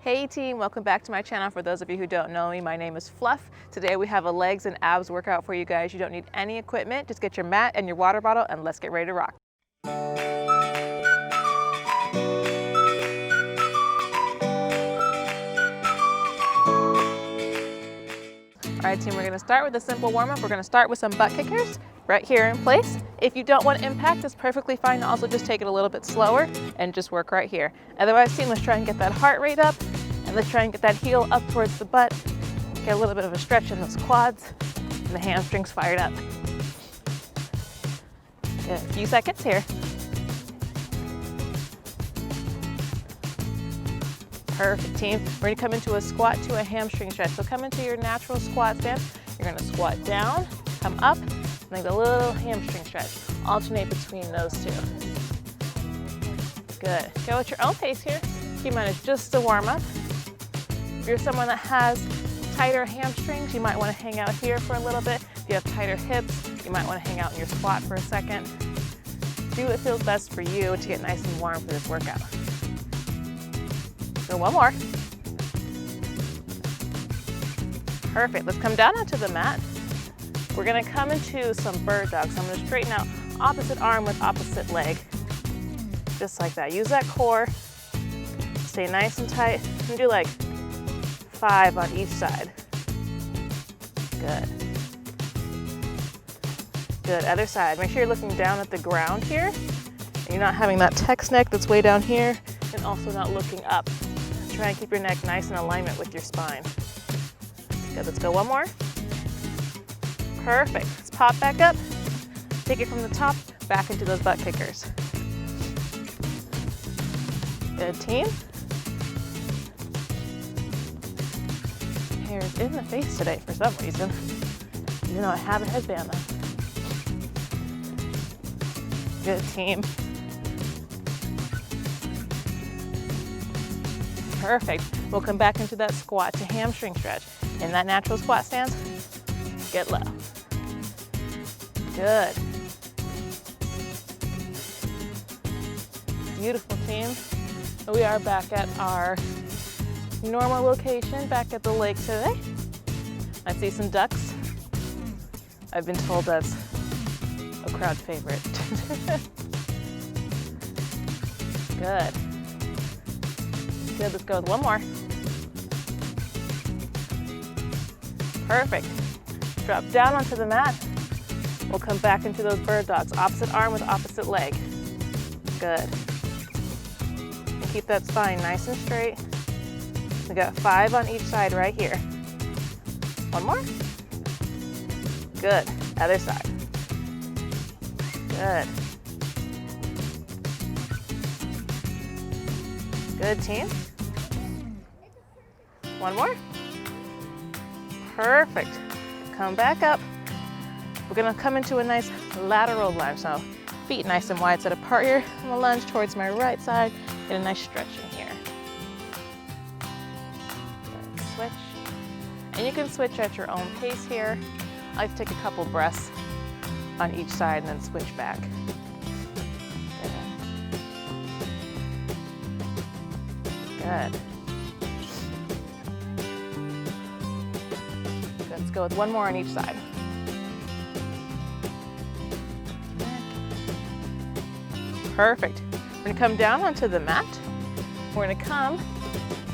Hey team, welcome back to my channel. For those of you who don't know me, my name is Fluff. Today we have a legs and abs workout for you guys. You don't need any equipment, just get your mat and your water bottle and let's get ready to rock. All right team, we're gonna start with a simple warm-up. We're gonna start with some butt kickers right here in place. If you don't want impact, it's perfectly fine to also just take it a little bit slower and just work right here. Otherwise team, let's try and get that heart rate up and let's try and get that heel up towards the butt. Get a little bit of a stretch in those quads and the hamstrings fired up. Good, a few seconds here. Perfect team. We're gonna come into a squat to a hamstring stretch. So come into your natural squat stance. You're gonna squat down, come up, and then a little hamstring stretch. Alternate between those two. Good. Go at your own pace here. Keep in mind it's just a warm up. If you're someone that has tighter hamstrings, you might wanna hang out here for a little bit. If you have tighter hips, you might wanna hang out in your squat for a second. Do what feels best for you to get nice and warm for this workout. So one more. Perfect, let's come down onto the mat. We're gonna come into some bird dogs. So I'm gonna straighten out opposite arm with opposite leg. Just like that, use that core. Stay nice and tight. And do like 5 on each side. Good. Good, other side. Make sure you're looking down at the ground here. And you're not having that text neck that's way down here and also not looking up. Try and keep your neck nice in alignment with your spine. Good, let's go one more. Perfect, let's pop back up. Take it from the top, back into those butt kickers. Good team. Hair is in the face today for some reason. Even though I have a headband on. Good team. Perfect. We'll come back into that squat to hamstring stretch. In that natural squat stance, get low. Good. Beautiful team. We are back at our normal location, back at the lake today. I see some ducks. I've been told that's a crowd favorite. Good. Good, let's go with one more. Perfect. Drop down onto the mat. We'll come back into those bird dogs. Opposite arm with opposite leg. Good. And keep that spine nice and straight. We got 5 on each side right here. One more. Good. Other side. Good. Good team. One more. Perfect. Come back up. We're gonna come into a nice lateral lunge. So feet nice and wide set apart here. I'm gonna lunge towards my right side. Get a nice stretch in here. Good. Switch. And you can switch at your own pace here. I like to take a couple breaths on each side and then switch back. Good. Let's go with one more on each side. Perfect. We're gonna come down onto the mat. We're gonna come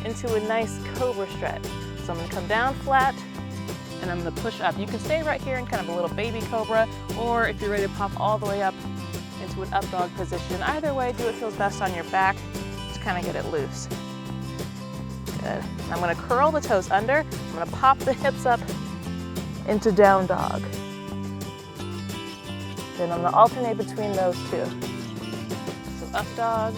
into a nice cobra stretch. So I'm gonna come down flat and I'm gonna push up. You can stay right here in kind of a little baby cobra, or if you're ready to pop all the way up into an up dog position. Either way, do what feels best on your back. Just kind of get it loose. Good. I'm gonna curl the toes under. I'm gonna pop the hips up into down dog. Then I'm gonna alternate between those two. So up dog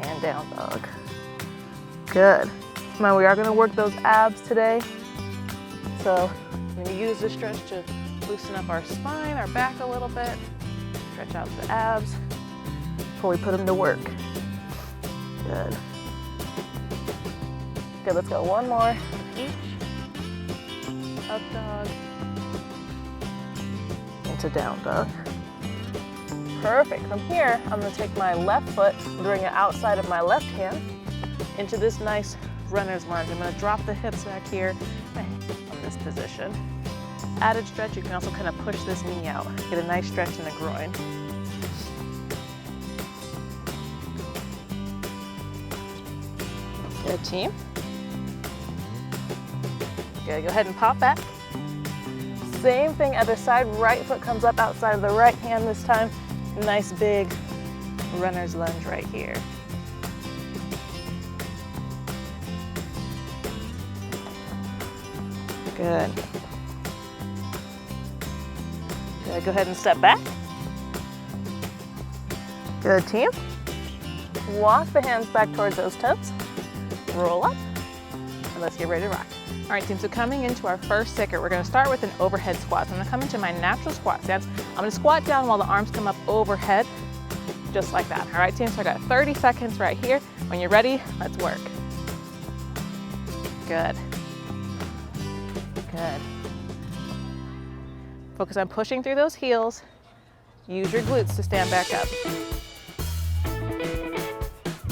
and down dog. Good. Now we are gonna work those abs today. So I'm gonna use this stretch to loosen up our spine, our back a little bit. Stretch out the abs before we put them to work. Good. Good, let's go one more each. Up dog into down dog. Perfect. From here, I'm gonna take my left foot and bring it outside of my left hand into this nice runner's lunge. I'm gonna drop the hips back here on this position. Added stretch, you can also kind of push this knee out. Get a nice stretch in the groin. Good, team. Good, go ahead and pop back. Same thing, other side. Right foot comes up outside of the right hand this time. Nice big runner's lunge right here. Good. Good, go ahead and step back. Good, team. Walk the hands back towards those toes. Roll up, and let's get ready to rock. All right, team, so coming into our first sticker, we're gonna start with an overhead squat. So I'm gonna come into my natural squat stance. I'm gonna squat down while the arms come up overhead, just like that. All right, team, so I got 30 seconds right here. When you're ready, let's work. Good. Good. Focus on pushing through those heels. Use your glutes to stand back up.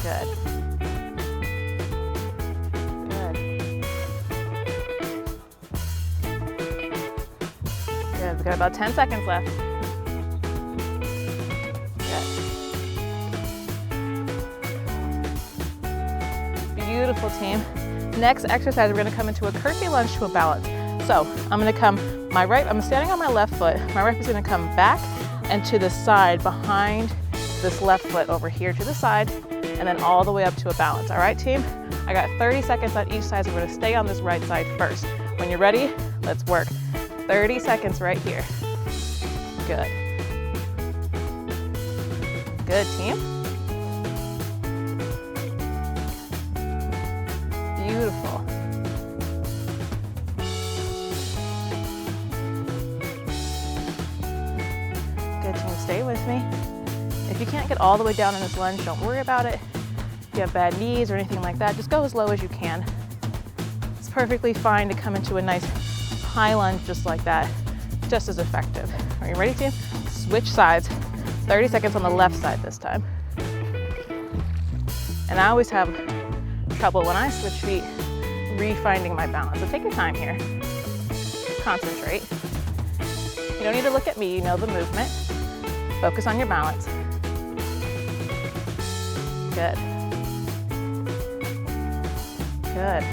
Good. We've got about 10 seconds left. Good. Beautiful, team. Next exercise, we're gonna come into a curtsy lunge to a balance. So I'm gonna come, I'm standing on my left foot. My right foot's gonna come back and to the side behind this left foot over here to the side, and then all the way up to a balance. All right, team? I got 30 seconds on each side, so we're gonna stay on this right side first. When you're ready, let's work. 30 seconds right here. Good. Good, team. Beautiful. Good, team, stay with me. If you can't get all the way down in this lunge, don't worry about it. If you have bad knees or anything like that, just go as low as you can. It's perfectly fine to come into a nice high lunge just like that, just as effective. Are you ready, team? Switch sides. 30 seconds on the left side this time. And I always have trouble when I switch feet refinding my balance. So take your time here. Concentrate. You don't need to look at me, you know the movement. Focus on your balance. Good. Good.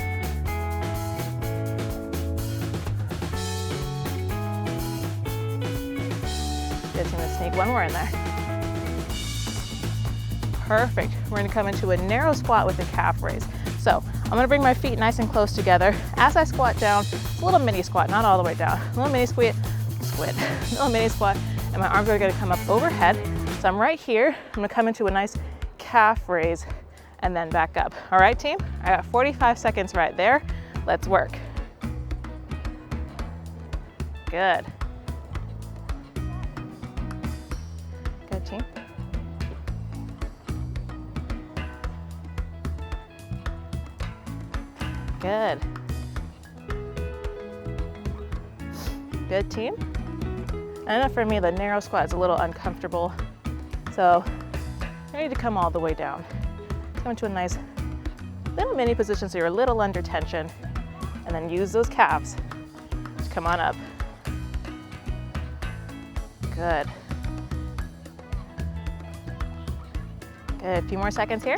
Just gonna sneak one more in there. Perfect. We're gonna come into a narrow squat with a calf raise. So I'm gonna bring my feet nice and close together. As I squat down, it's a little mini squat, not all the way down. A little mini little mini squat, and my arms are gonna come up overhead. So I'm right here. I'm gonna come into a nice calf raise and then back up. All right, team? I got 45 seconds right there. Let's work. Good. Good, team. Good. Good, team. I know for me, the narrow squat is a little uncomfortable, so I need to come all the way down. Come into a nice little mini position so you're a little under tension, and then use those calves to come on up. Good. Good, a few more seconds here.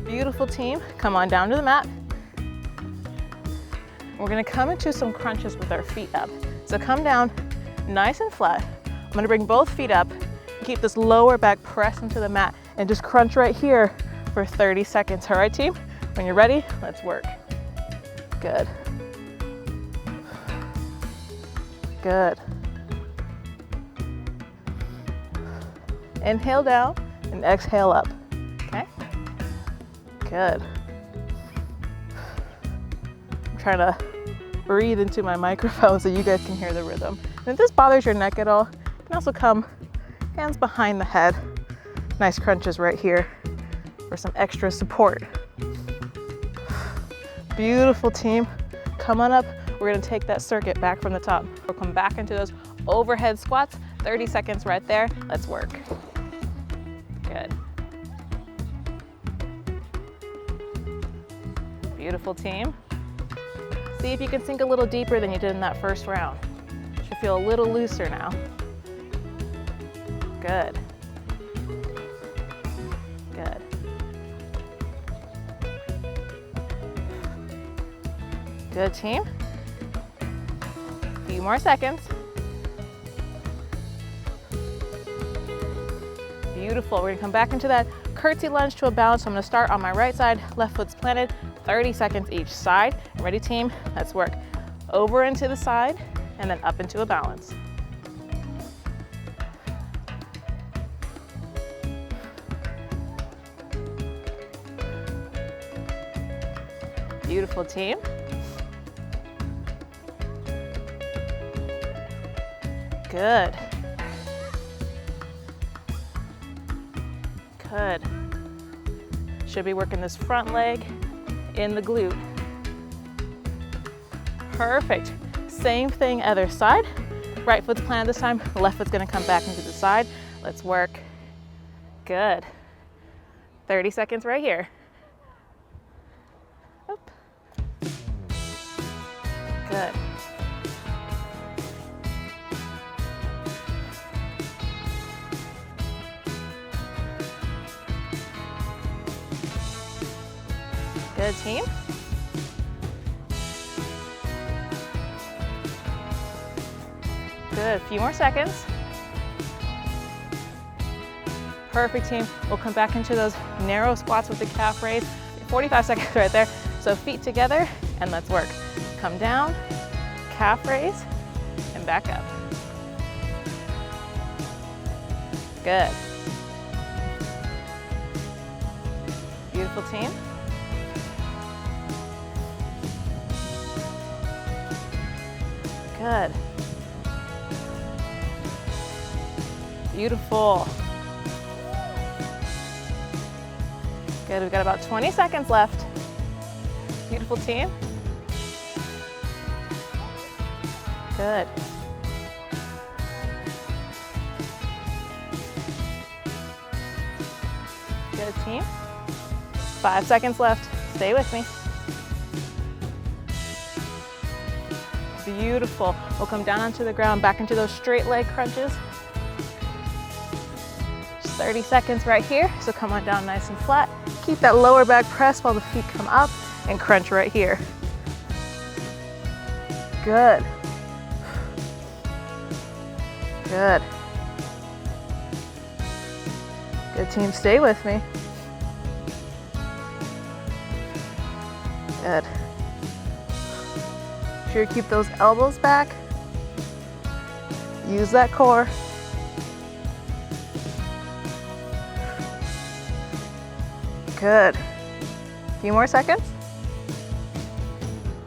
Beautiful, team. Come on down to the mat. We're gonna come into some crunches with our feet up. So come down nice and flat. I'm gonna bring both feet up, keep this lower back pressed into the mat, and just crunch right here for 30 seconds. All right, team? When you're ready, let's work. Good. Good. Inhale down and exhale up, okay? Good. I'm trying to breathe into my microphone so you guys can hear the rhythm. And if this bothers your neck at all, you can also come hands behind the head. Nice crunches right here for some extra support. Beautiful, team. Come on up. we're gonna take that circuit back from the top. We'll come back into those overhead squats, 30 seconds right there. Let's work. Good. Beautiful, team. See if you can sink a little deeper than you did in that first round. Should feel a little looser now. Good. Good. Good, team. A few more seconds. Beautiful. We're gonna come back into that curtsy lunge to a balance. So I'm gonna start on my right side, left foot's planted, 30 seconds each side. Ready, team? Let's work. Over into the side and then up into a balance. Beautiful, team. Good. Good. Should be working this front leg in the glute. Perfect. Same thing, other side. Right foot's planted this time, left foot's gonna come back into the side. Let's work. Good. 30 seconds right here. Up. Good. Good, team. Good, a few more seconds. Perfect, team. We'll come back into those narrow squats with the calf raise. 45 seconds right there. So feet together and let's work. Come down, calf raise, and back up. Good. Beautiful, team. Good. Beautiful. Good, we've got about 20 seconds left. Beautiful, team. Good. Good, team. 5 seconds left. Stay with me. Beautiful. We'll come down onto the ground, back into those straight leg crunches. Just 30 seconds right here. So come on down nice and flat. Keep that lower back pressed while the feet come up and crunch right here. Good. Good. Good, team. Stay with me. Good. Sure, keep those elbows back. Use that core. Good. A few more seconds.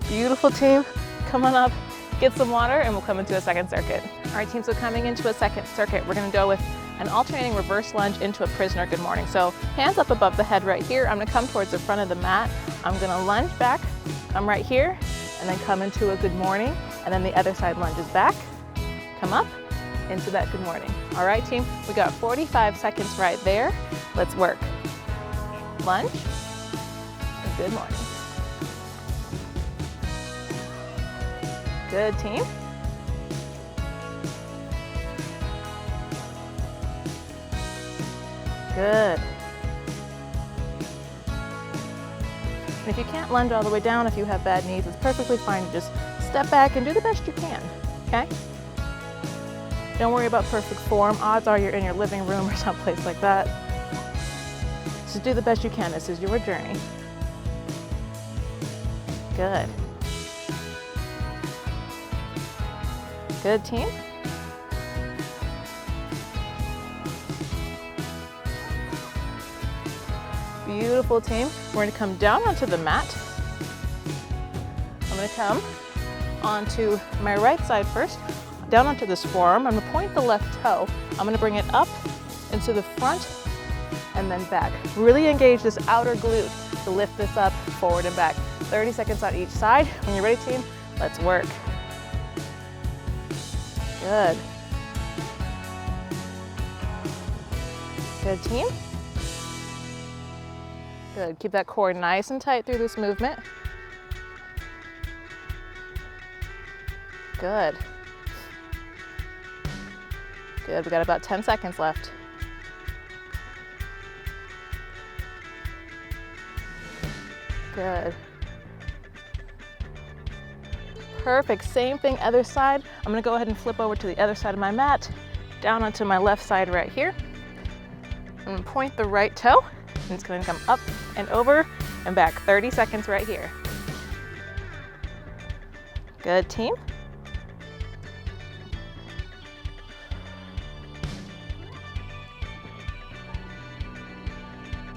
Beautiful, team. Come on up, get some water, and we'll come into a second circuit. All right, team, so coming into a second circuit, we're gonna go with an alternating reverse lunge into a prisoner good morning. So hands up above the head right here. I'm gonna come towards the front of the mat. I'm gonna lunge back, come right here, and then come into a good morning, and then the other side lunges back, come up into that good morning. All right, team, we got 45 seconds right there. Let's work. Lunge, and good morning. Good, team. Good. And if you can't lunge all the way down, if you have bad knees, it's perfectly fine to just step back and do the best you can, okay? Don't worry about perfect form. Odds are you're in your living room or someplace like that. Just do the best you can. This is your journey. Good. Good, team. Beautiful, team. We're going to come down onto the mat. I'm going to come onto my right side first, down onto this forearm. I'm going to point the left toe. I'm going to bring it up into the front and then back. Really engage this outer glute to lift this up, forward and back. 30 seconds on each side. When you're ready, team, Let's work. Good. Good, team. Good. Keep that core nice and tight through this movement. Good. Good. We got about 10 seconds left. Good. Perfect. Same thing, other side. I'm gonna go ahead and flip over to the other side of my mat, down onto my left side right here. I'm gonna point the right toe, and it's gonna come up and over and back. 30 seconds right here. Good, team.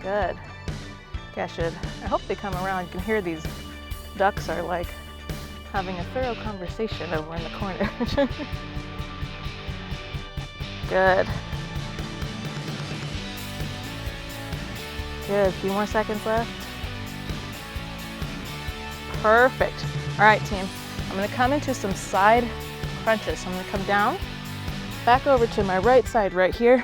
Good. Okay, I hope they come around. You can hear these ducks are like having a thorough conversation over in the corner. Good. Good, a few more seconds left. Perfect. All right, team. I'm gonna come into some side crunches. So I'm gonna come down, back over to my right side right here.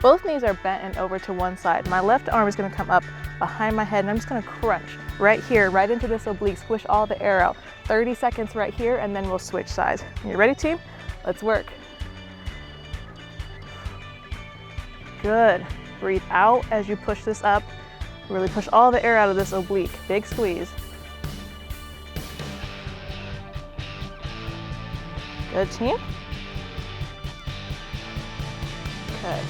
Both knees are bent and over to one side. My left arm is gonna come up behind my head, and I'm just gonna crunch right here, right into this oblique, squish all the air out. 30 seconds right here, and then we'll switch sides. You ready, team? Let's work. Good. Breathe out as you push this up. Really push all the air out of this oblique. Big squeeze. Good, team. Okay.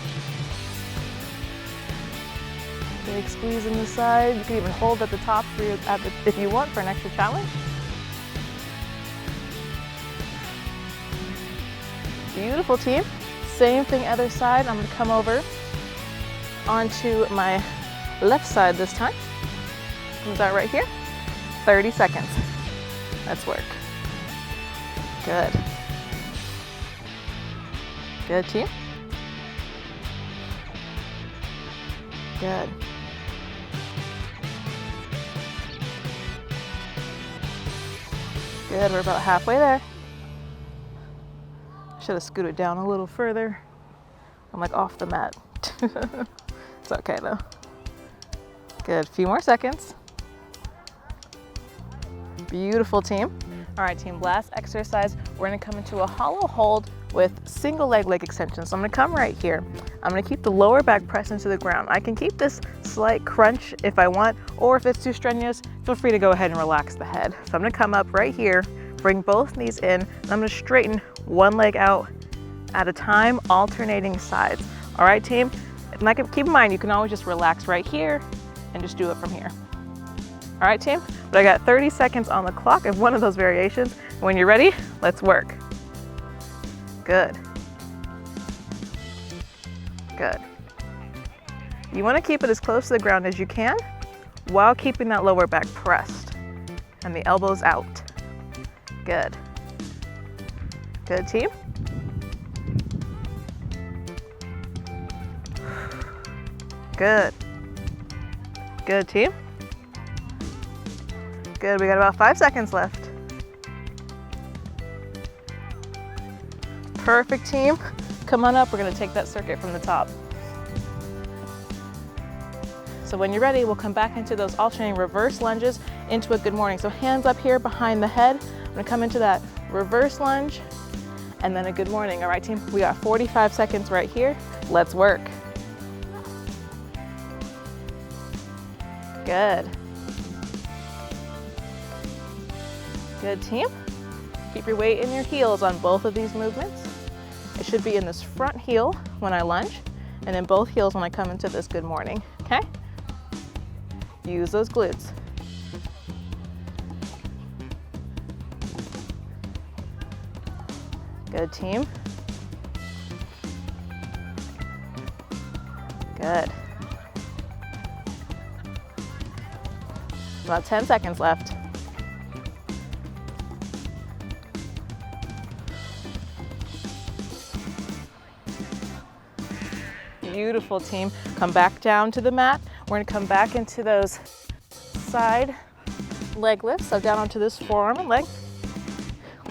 Big squeeze in the side. You can even hold at the top for your, if you want, for an extra challenge. Beautiful, team. Same thing other side. I'm gonna come over onto my left side this time. Comes out right here. 30 seconds. Let's work. Good. Good, team. Good. Good, we're about halfway there. Should have scooted down a little further. I'm like off the mat. It's okay though. Good, few more seconds. Beautiful, team. All right, team, last exercise. We're gonna come into a hollow hold with single leg extension. So I'm gonna come right here. I'm gonna keep the lower back pressed into the ground. I can keep this slight crunch if I want, or if it's too strenuous, feel free to go ahead and relax the head. So I'm gonna come up right here, bring both knees in, and I'm gonna straighten one leg out at a time, alternating sides. All right, team? And keep in mind, you can always just relax right here and just do it from here. All right, team? But I got 30 seconds on the clock of one of those variations. When you're ready, let's work. Good. Good. You want to keep it as close to the ground as you can while keeping that lower back pressed and the elbows out. Good. Good, team. Good. Good, team. Good, we got about 5 seconds left. Perfect, team. Come on up, we're gonna take that circuit from the top. So when you're ready, we'll come back into those alternating reverse lunges into a good morning. So hands up here behind the head. I'm gonna come into that reverse lunge and then a good morning. All right, team, we got 45 seconds right here. Let's work. Good. Good, team. Keep your weight in your heels on both of these movements. It should be in this front heel when I lunge, and then both heels when I come into this good morning, okay? Use those glutes. Good, team. Good. About 10 seconds left. Beautiful, team. Come back down to the mat. We're gonna come back into those side leg lifts. So down onto this forearm and leg.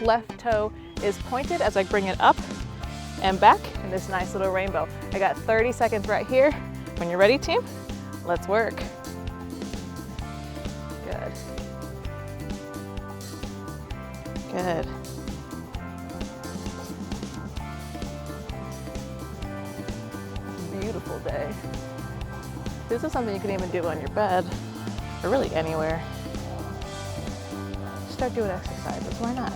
left toe is pointed as I bring it up and back in this nice little rainbow. I got 30 seconds right here. When you're ready, team, let's work. Good. Good. Beautiful day. This is something you can even do on your bed, or really anywhere. Start doing exercises, why not?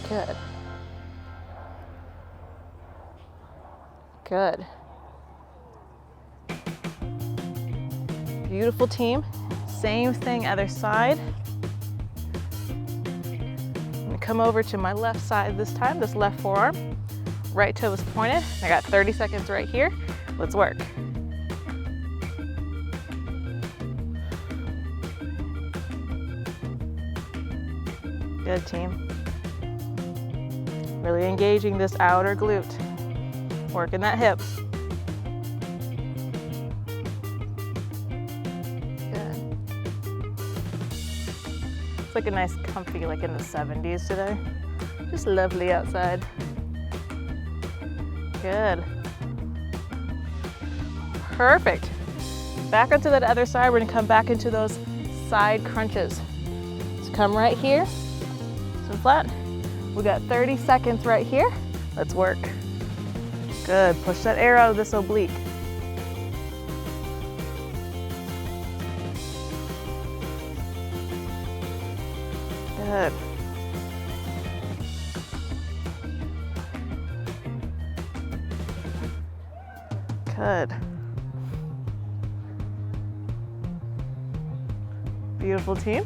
Good. Good. Beautiful, team. Same thing, other side. I'm gonna come over to my left side this time, this left forearm. Right toe is pointed. I got 30 seconds right here. Let's work. Good, team. Really engaging this outer glute. Working that hip. Good. It's like a nice comfy, like in the 70s today. Just lovely outside. Good. Perfect. Back onto that other side. We're gonna come back into those side crunches. So come right here, so flat. We got 30 seconds right here. Let's work. Good, push that air out of this oblique. Good. Good. Beautiful, team.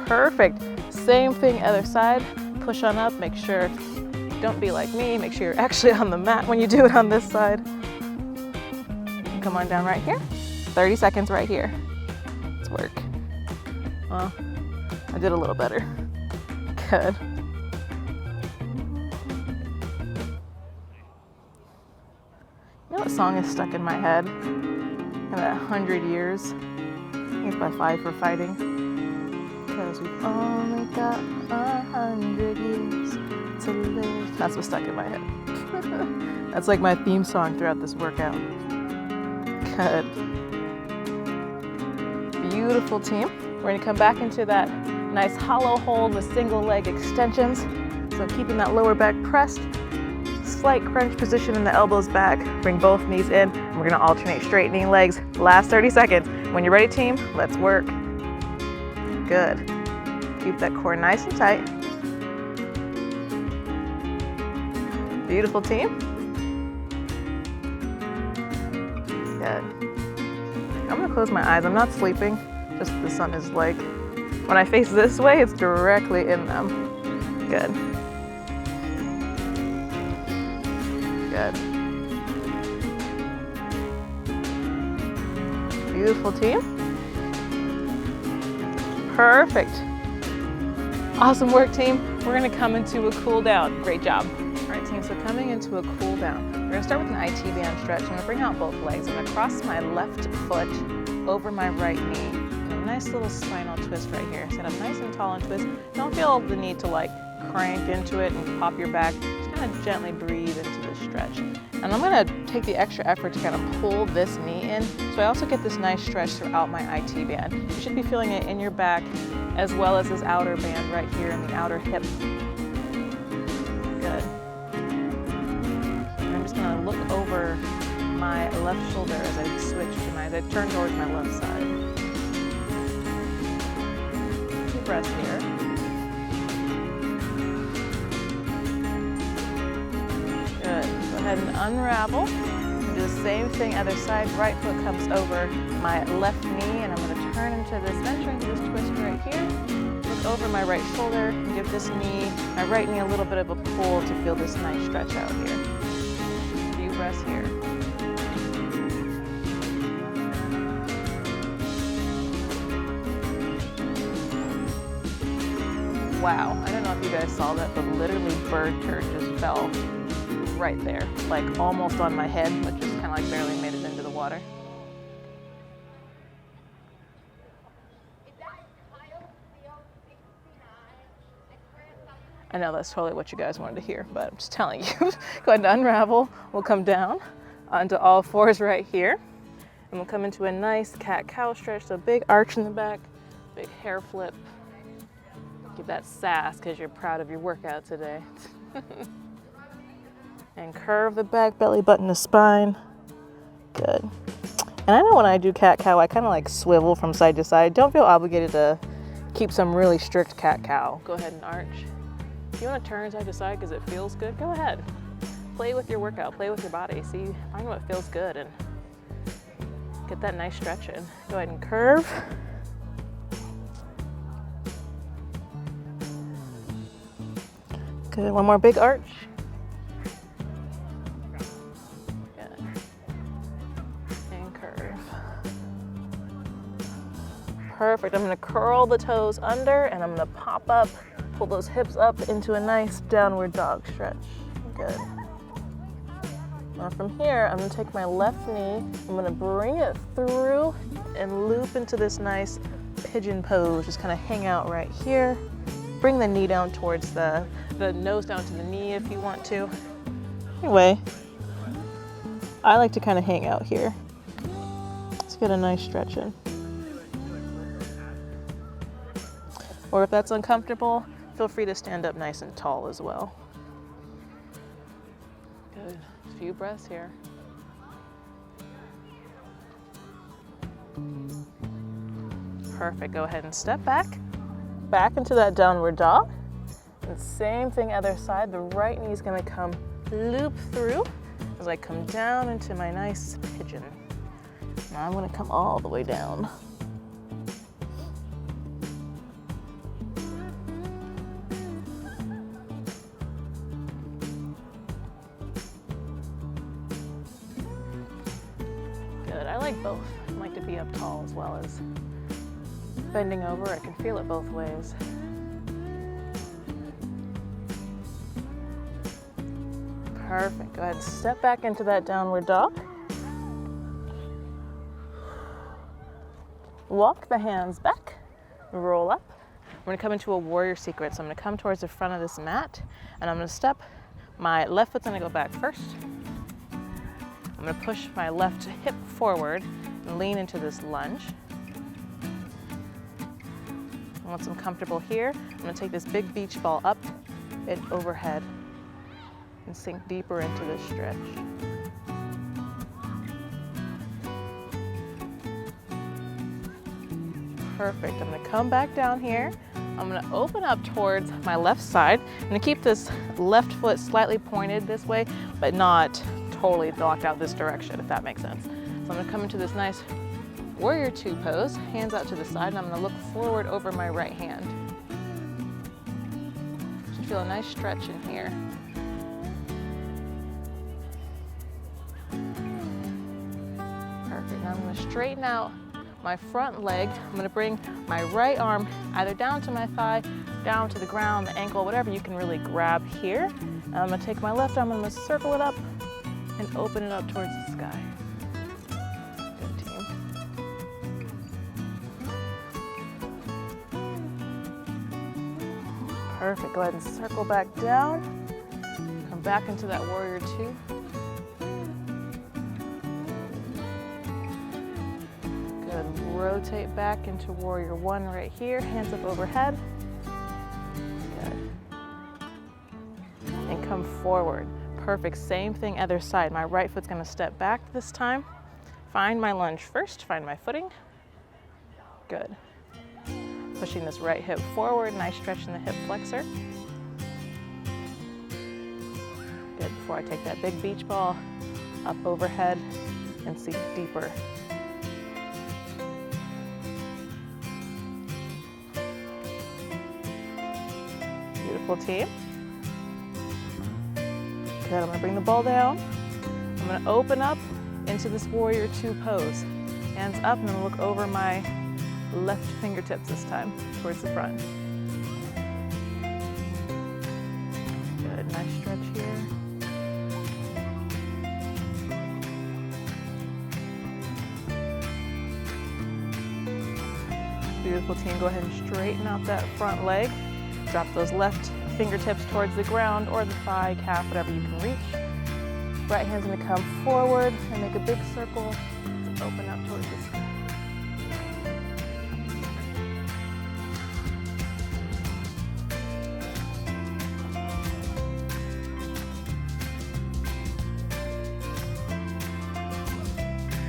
Perfect. Same thing, other side. Push on up, make sure, don't be like me, make sure you're actually on the mat when you do it on this side. Come on down right here. 30 seconds right here. Let's work. Well, I did a little better. Good. You know what song is stuck in my head? In that 100 years. I think it's by Five for Fighting. Because we've only got 100 years to live. That's what's stuck in my head. That's like my theme song throughout this workout. Good. Beautiful, team. We're gonna come back into that nice hollow hold with single leg extensions. So keeping that lower back pressed. Slight crunch position in the elbows back. Bring both knees in. And we're gonna alternate straightening legs. Last 30 seconds. When you're ready, team, let's work. Good. Keep that core nice and tight. Beautiful, team. Good. I'm gonna close my eyes. I'm not sleeping, just the sun is like, when I face this way, it's directly in them. Good. Good. Beautiful, team. Perfect. Awesome work, team. We're gonna come into a cool down. Great job. All right, team, so coming into a cool down. We're gonna start with an IT band stretch. I'm gonna bring out both legs. I'm gonna cross my left foot over my right knee. And a nice little spinal twist right here. Sit up nice and tall and twist. Don't feel the need to like crank into it and pop your back. Just kind of gently breathe into the stretch. And I'm gonna take the extra effort to kind of pull this knee in. So I also get this nice stretch throughout my IT band. You should be feeling it in your back as well as this outer band right here in the outer hip. Good. And I'm just gonna look over my left shoulder as I switch to as I turn towards my left side. Deep breath here. Good. Go ahead and unravel. And do the same thing, other side. Right foot comes over my left knee, and I'm going to turn into this, venture into this twist right here. Look over my right shoulder, and give this knee, my right knee, a little bit of a pull to feel this nice stretch out here. A few breaths here. Wow, I don't know if you guys saw that, but literally bird turd just fell right there, like almost on my head, but just kind of like barely made it into the water. I know that's totally what you guys wanted to hear, but I'm just telling you. Go ahead and unravel. We'll come down onto all fours right here. And we'll come into a nice cat-cow stretch, so big arch in the back, big hair flip. Give that sass because you're proud of your workout today. And curve the back, belly button to spine. Good. And I know when I do cat-cow, I kind of like swivel from side to side. Don't feel obligated to keep some really strict cat-cow. Go ahead and arch. If you want to turn side to side because it feels good, go ahead. Play with your workout, play with your body. See, find what feels good and get that nice stretch in. Go ahead and curve. Good, one more big arch. Good. And curve. Perfect, I'm gonna curl the toes under and I'm gonna pop up, pull those hips up into a nice downward dog stretch. Good. Now from here, I'm gonna take my left knee, I'm gonna bring it through and loop into this nice pigeon pose. Just kind of hang out right here. Bring the knee down towards the nose down to the knee if you want to. Anyway, I like to kind of hang out here. Let's get a nice stretch in. Or if that's uncomfortable, feel free to stand up nice and tall as well. Good, a few breaths here. Perfect, go ahead and step back into that downward dog. And same thing other side, the right knee is gonna come loop through as I come down into my nice pigeon. Now I'm gonna come all the way down. Good, I like both. I like to be up tall as well as bending over. I can feel it both ways. Perfect, go ahead and step back into that downward dog. Walk the hands back, roll up. We're gonna come into a warrior secret. So I'm gonna come towards the front of this mat and I'm gonna step, my left foot's gonna go back first. I'm gonna push my left hip forward and lean into this lunge. Once I'm comfortable here, I'm gonna take this big beach ball up and overhead and sink deeper into this stretch. Perfect, I'm gonna come back down here. I'm gonna open up towards my left side. I'm gonna keep this left foot slightly pointed this way, but not totally locked out this direction, if that makes sense. So I'm gonna come into this nice Warrior Two pose, hands out to the side, and I'm gonna look forward over my right hand. Should feel a nice stretch in here. Perfect, now I'm gonna straighten out my front leg. I'm gonna bring my right arm either down to my thigh, down to the ground, the ankle, whatever you can really grab here. And I'm gonna take my left arm, I'm gonna circle it up and open it up towards the sky. Good team. Perfect, go ahead and circle back down. Come back into that Warrior Two. Good, rotate back into Warrior One right here, hands up overhead. Good. And come forward. Perfect, same thing other side. My right foot's gonna step back this time. Find my lunge first, find my footing. Good. Pushing this right hip forward, nice stretch in the hip flexor. Good, before I take that big beach ball up overhead and sink deeper. Beautiful team. Good, I'm gonna bring the ball down. I'm gonna open up into this Warrior Two pose. Hands up, and I'm gonna look over my left fingertips this time, towards the front. Good, nice stretch here. Beautiful team, go ahead and straighten out that front leg. Drop those left fingertips towards the ground or the thigh, calf, whatever you can reach. Right hand's gonna come forward and make a big circle to open up towards the sky.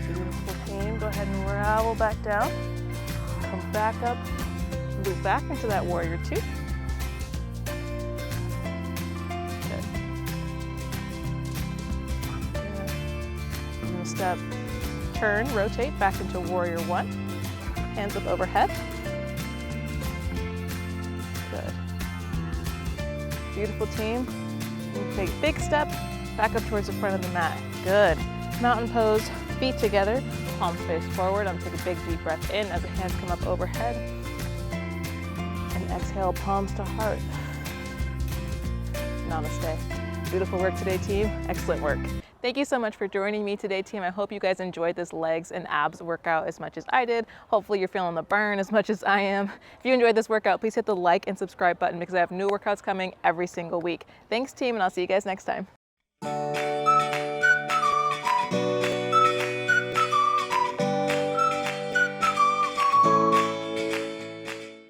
Beautiful team. Go ahead and ravel back down. Come back up, loop back into that warrior two. Good. I'm gonna step, turn, rotate back into warrior one. Hands up overhead. Good. Beautiful team. And take a big step back up towards the front of the mat. Good. Mountain pose, feet together, palms face forward. I'm gonna take a big deep breath in as the hands come up overhead. And exhale, palms to heart. Namaste. Beautiful work today, team. Excellent work. Thank you so much for joining me today, team. I hope you guys enjoyed this legs and abs workout as much as I did. Hopefully you're feeling the burn as much as I am. If you enjoyed this workout, please hit the like and subscribe button because I have new workouts coming every single week. Thanks, team, and I'll see you guys next time.